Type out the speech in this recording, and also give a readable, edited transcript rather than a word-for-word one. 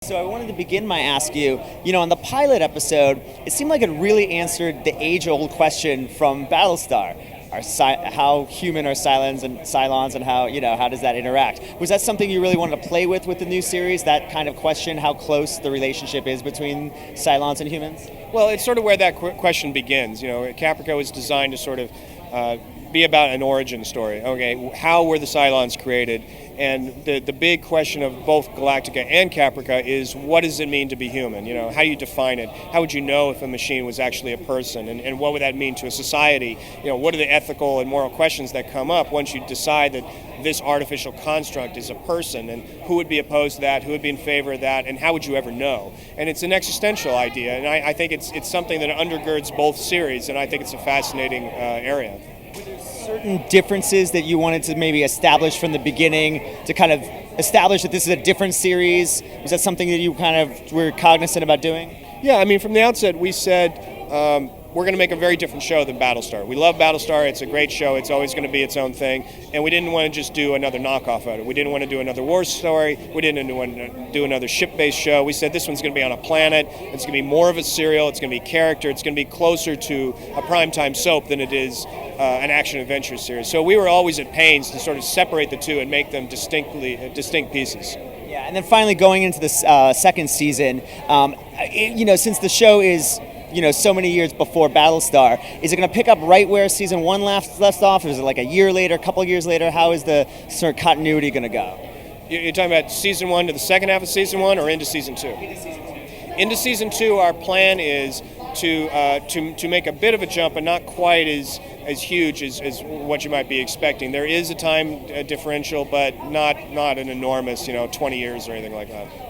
So I wanted to begin by ask you, on the pilot episode, it seemed like it really answered the age-old question from Battlestar. How human are Cylons and how does that interact? Was that something you really wanted to play with the new series, that kind of question, how close the relationship is between Cylons and humans? Well, it's sort of where that question begins. Caprica was designed to sort of be about an origin story. Okay, how were the Cylons created? And the big question of both Galactica and Caprica is, what does it mean to be human? How do you define it? How would you know if a machine was actually a person? And what would that mean to a society? What are the ethical and moral questions that come up once you decide that this artificial construct is a person? And who would be opposed to that? Who would be in favor of that? And how would you ever know? And it's an existential idea, and I think it's something that undergirds both series, and I think it's a fascinating area. Certain differences that you wanted to maybe establish from the beginning to kind of establish that this is a different series? Was that something that you kind of were cognizant about doing? Yeah, I mean, from the outset, we said we're going to make a very different show than Battlestar. We love Battlestar. It's a great show. It's always going to be its own thing. And we didn't want to just do another knockoff of it. We didn't want to do another war story. We didn't want to do another ship-based show. We said this one's going to be on a planet. It's going to be more of a serial. It's going to be character. It's going to be closer to a primetime soap than it is an action-adventure series. So we were always at pains to sort of separate the two and make them distinct pieces. Yeah, and then finally going into the second season, since the show is so many years before Battlestar, is it going to pick up right where season one left off? Or is it like a year later, a couple of years later? How is the sort of continuity going to go? You're talking about season one to the second half of season one, or into season two? Into season two, our plan is to make a bit of a jump, but not quite as huge as what you might be expecting. There is a time differential, but not an enormous 20 years or anything like that.